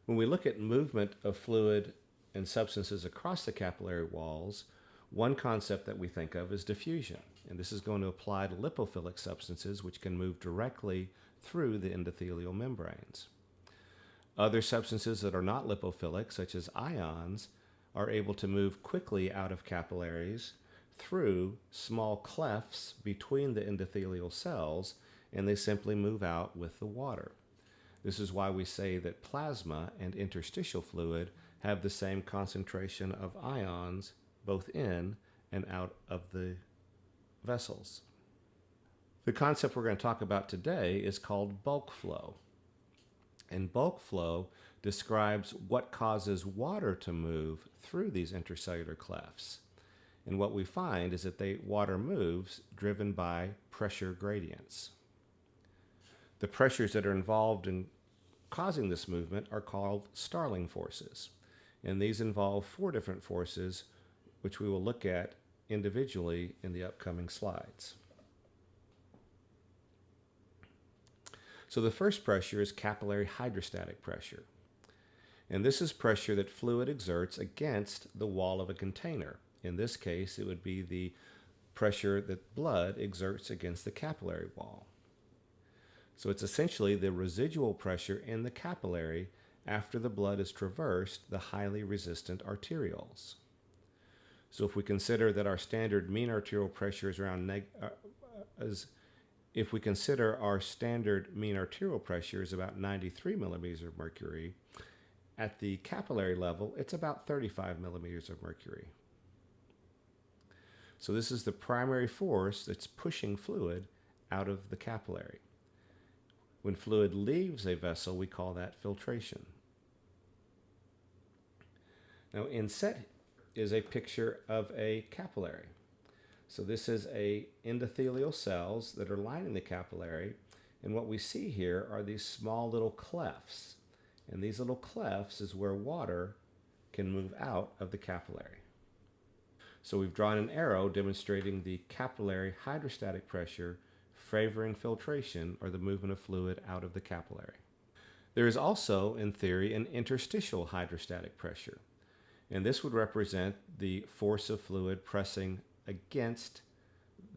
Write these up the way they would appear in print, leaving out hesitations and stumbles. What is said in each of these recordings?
When we look at movement of fluid and substances across the capillary walls, one concept that we think of is diffusion. And this is going to apply to lipophilic substances, which can move directly through the endothelial membranes. Other substances that are not lipophilic, such as ions, are able to move quickly out of capillaries through small clefts between the endothelial cells, and they simply move out with the water. This is why we say that plasma and interstitial fluid have the same concentration of ions both in and out of the vessels. The concept we're going to talk about today is called bulk flow. And bulk flow describes what causes water to move through these intercellular clefts. And what we find is that water moves driven by pressure gradients. The pressures that are involved in causing this movement are called Starling Forces. And these involve 4 different forces, which we will look at individually in the upcoming slides. So the first pressure is capillary hydrostatic pressure. And this is pressure that fluid exerts against the wall of a container. In this case, it would be the pressure that blood exerts against the capillary wall. So it's essentially the residual pressure in the capillary after the blood has traversed the highly resistant arterioles. So if we consider that our standard mean arterial pressure is around if we consider our standard mean arterial pressure is about 93 millimeters of mercury, at the capillary level, it's about 35 millimeters of mercury. So this is the primary force that's pushing fluid out of the capillary. When fluid leaves a vessel, we call that filtration. Now, inset is a picture of a capillary. So this is endothelial cells that are lining the capillary, and what we see here are these small little clefts. And these little clefts is where water can move out of the capillary. So we've drawn an arrow demonstrating the capillary hydrostatic pressure favoring filtration, or the movement of fluid out of the capillary. There is also, in theory, an interstitial hydrostatic pressure. And this would represent the force of fluid pressing against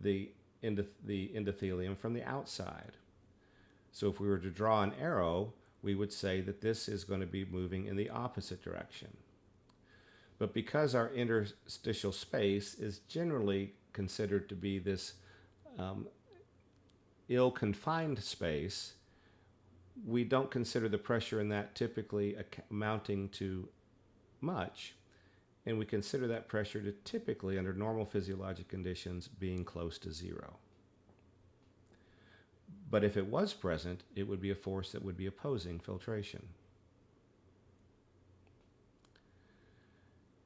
the endothelium from the outside. So if we were to draw an arrow, we would say that this is going to be moving in the opposite direction. But because our interstitial space is generally considered to be this ill-confined space, we don't consider the pressure in that typically amounting to much, and we consider that pressure to typically, under normal physiologic conditions, being close to 0. But if it was present, it would be a force that would be opposing filtration.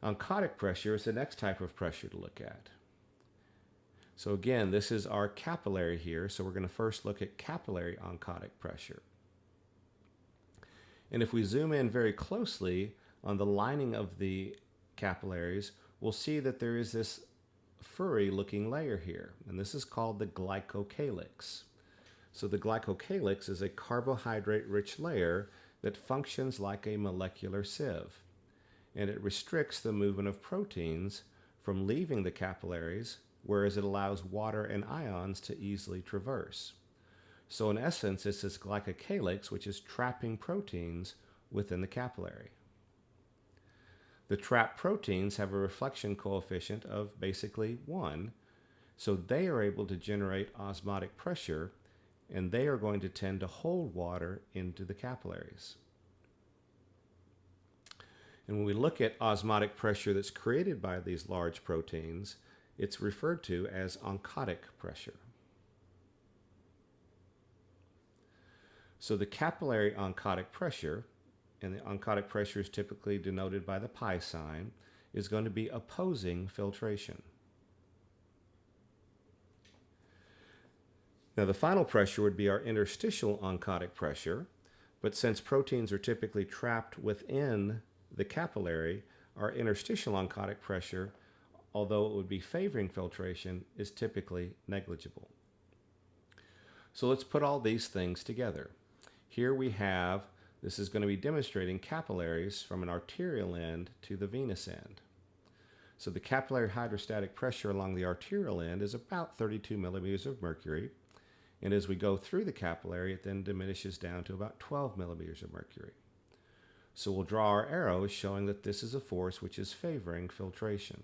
Oncotic pressure is the next type of pressure to look at. So again, this is our capillary here, so we're going to first look at capillary oncotic pressure. And if we zoom in very closely on the lining of the capillaries, we'll see that there is this furry looking layer here, and this is called the glycocalyx. So the glycocalyx is a carbohydrate-rich layer that functions like a molecular sieve, and it restricts the movement of proteins from leaving the capillaries, whereas it allows water and ions to easily traverse. So in essence, it's this glycocalyx which is trapping proteins within the capillary. The trapped proteins have a reflection coefficient of basically 1, so they are able to generate osmotic pressure, and they are going to tend to hold water into the capillaries. And when we look at osmotic pressure that's created by these large proteins, it's referred to as oncotic pressure. So the capillary oncotic pressure, and the oncotic pressure is typically denoted by the pi sign, is going to be opposing filtration. Now the final pressure would be our interstitial oncotic pressure, but since proteins are typically trapped within the capillary, our interstitial oncotic pressure, although it would be favoring filtration, is typically negligible. So let's put all these things together. Here we have This is going to be demonstrating capillaries from an arterial end to the venous end. So the capillary hydrostatic pressure along the arterial end is about 32 millimeters of mercury. And as we go through the capillary, it then diminishes down to about 12 millimeters of mercury. So we'll draw our arrows showing that this is a force which is favoring filtration.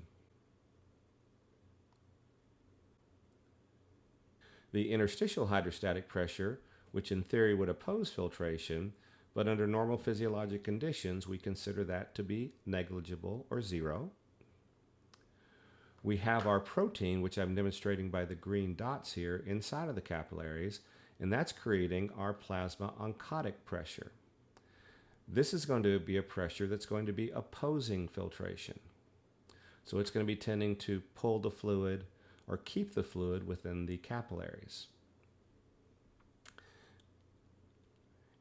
The interstitial hydrostatic pressure, which in theory would oppose filtration, but under normal physiologic conditions, we consider that to be negligible or zero. We have our protein, which I'm demonstrating by the green dots here, inside of the capillaries, and that's creating our plasma oncotic pressure. This is going to be a pressure that's going to be opposing filtration. So it's going to be tending to pull the fluid or keep the fluid within the capillaries.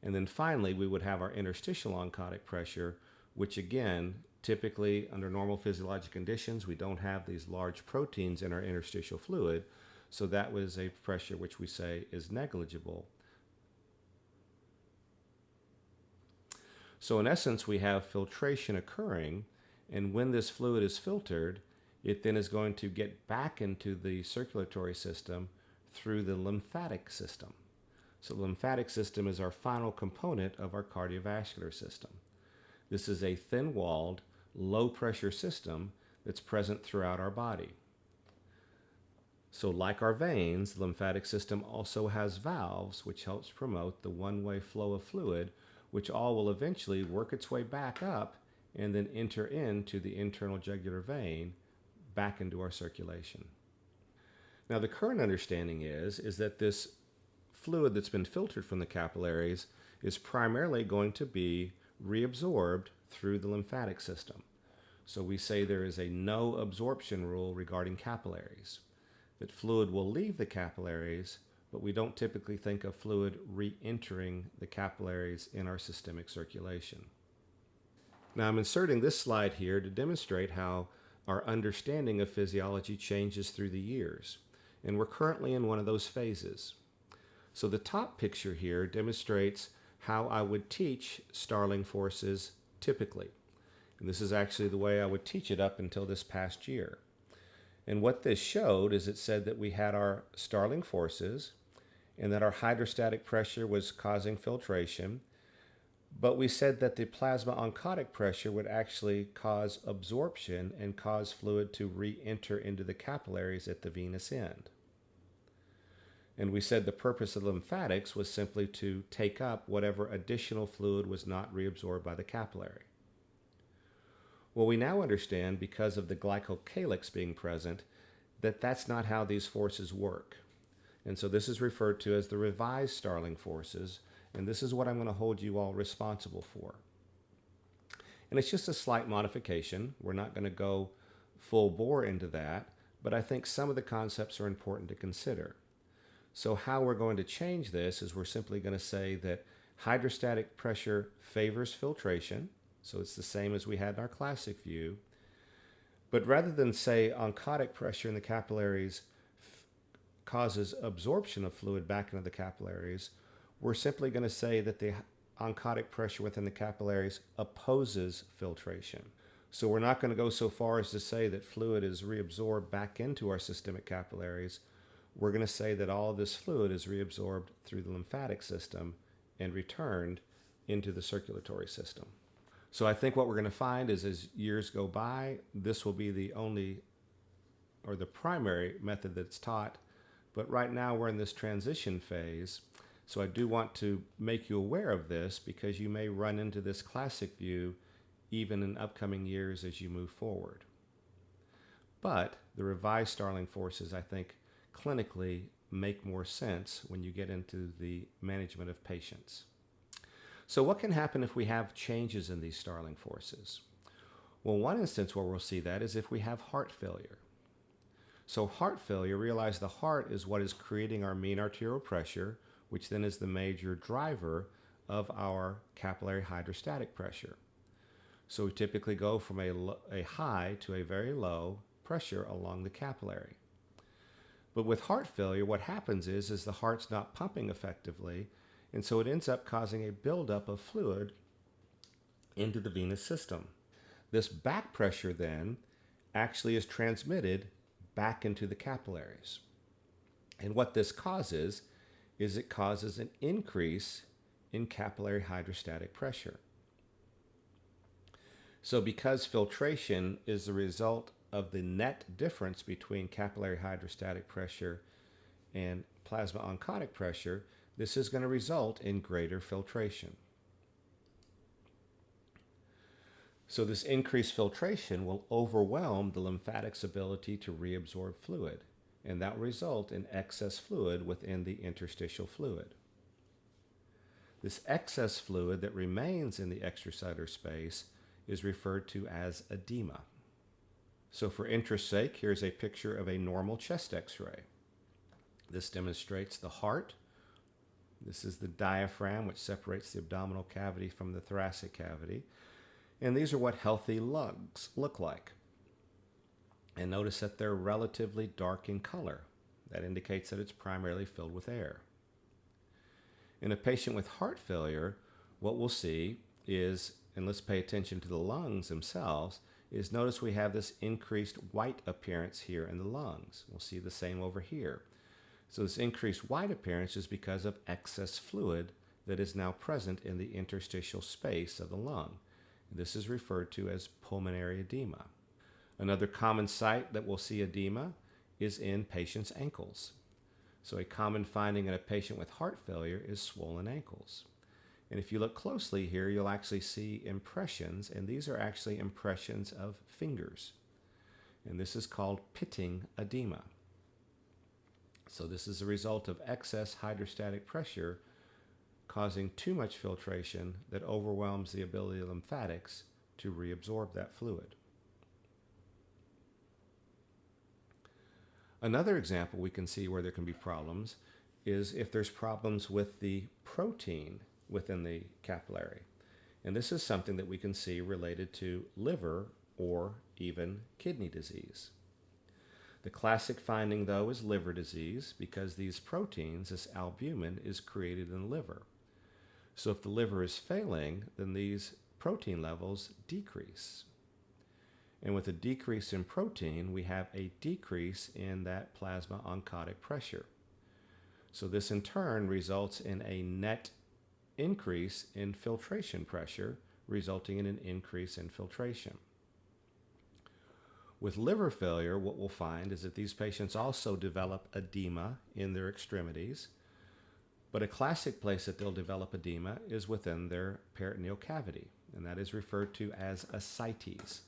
And then finally, we would have our interstitial oncotic pressure, which again, typically under normal physiologic conditions, we don't have these large proteins in our interstitial fluid, so that was a pressure which we say is negligible. So in essence, we have filtration occurring, and when this fluid is filtered, it then is going to get back into the circulatory system through the lymphatic system. So the lymphatic system is our final component of our cardiovascular system. This is a thin-walled, low-pressure system that's present throughout our body. So like our veins, the lymphatic system also has valves which helps promote the one-way flow of fluid, which all will eventually work its way back up and then enter into the internal jugular vein back into our circulation. Now the current understanding is that this fluid that's been filtered from the capillaries is primarily going to be reabsorbed through the lymphatic system. So we say there is a no absorption rule regarding capillaries, that fluid will leave the capillaries, but we don't typically think of fluid re-entering the capillaries in our systemic circulation. Now I'm inserting this slide here to demonstrate how our understanding of physiology changes through the years, and we're currently in one of those phases. So the top picture here demonstrates how I would teach Starling Forces typically. And this is actually the way I would teach it up until this past year. And what this showed is it said that we had our Starling Forces and that our hydrostatic pressure was causing filtration, but we said that the plasma oncotic pressure would actually cause absorption and cause fluid to re-enter into the capillaries at the venous end. And we said the purpose of lymphatics was simply to take up whatever additional fluid was not reabsorbed by the capillary. Well, we now understand, because of the glycocalyx being present, that that's not how these forces work. And so this is referred to as the revised Starling Forces, and this is what I'm going to hold you all responsible for. And it's just a slight modification. We're not going to go full bore into that, but I think some of the concepts are important to consider. So how we're going to change this is we're simply going to say that hydrostatic pressure favors filtration, so it's the same as we had in our classic view, but rather than say oncotic pressure in the capillaries causes absorption of fluid back into the capillaries, we're simply going to say that the oncotic pressure within the capillaries opposes filtration. So we're not going to go so far as to say that fluid is reabsorbed back into our systemic capillaries. We're going to say that all of this fluid is reabsorbed through the lymphatic system and returned into the circulatory system. So I think what we're going to find is, as years go by, this will be the only or the primary method that's taught. But right now we're in this transition phase. So I do want to make you aware of this, because you may run into this classic view even in upcoming years as you move forward. But the revised Starling Forces, I think, clinically make more sense when you get into the management of patients. So what can happen if we have changes in these Starling Forces? Well, one instance where we'll see that is if we have heart failure. So heart failure, realize the heart is what is creating our mean arterial pressure, which then is the major driver of our capillary hydrostatic pressure. So we typically go from a high to a very low pressure along the capillary. But with heart failure, what happens is the heart's not pumping effectively, And so it ends up causing a buildup of fluid into the venous system. This back pressure then actually is transmitted back into the capillaries. And what this causes is it causes an increase in capillary hydrostatic pressure. So because filtration is the result of the net difference between capillary hydrostatic pressure and plasma oncotic pressure, this is going to result in greater filtration. So this increased filtration will overwhelm the lymphatics' ability to reabsorb fluid, and that will result in excess fluid within the interstitial fluid. This excess fluid that remains in the extracellular space is referred to as edema. So for interest's sake, here's a picture of a normal chest x-ray. This demonstrates the heart. This is the diaphragm, which separates the abdominal cavity from the thoracic cavity. And these are what healthy lungs look like. And notice that they're relatively dark in color. That indicates that it's primarily filled with air. In a patient with heart failure, what we'll see is, and let's pay attention to the lungs themselves, is notice we have this increased white appearance here in the lungs. We'll see the same over here. So this increased white appearance is because of excess fluid that is now present in the interstitial space of the lung. This is referred to as pulmonary edema. Another common site that we'll see edema is in patients' ankles. So a common finding in a patient with heart failure is swollen ankles. And if you look closely here, you'll actually see impressions, and these are actually impressions of fingers. And this is called pitting edema. So this is a result of excess hydrostatic pressure causing too much filtration that overwhelms the ability of lymphatics to reabsorb that fluid. Another example we can see where there can be problems is if there's problems with the protein within the capillary. And this is something that we can see related to liver or even kidney disease. The classic finding, though, is liver disease because these proteins, this albumin, is created in the liver. So if the liver is failing, then these protein levels decrease. And with a decrease in protein, we have a decrease in that plasma oncotic pressure. So this in turn results in a net increase in filtration pressure, resulting in an increase in filtration. With liver failure, what we'll find is that these patients also develop edema in their extremities, but a classic place that they'll develop edema is within their peritoneal cavity, and that is referred to as ascites.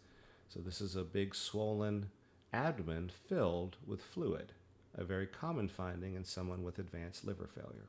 So this is a big swollen abdomen filled with fluid, a very common finding in someone with advanced liver failure.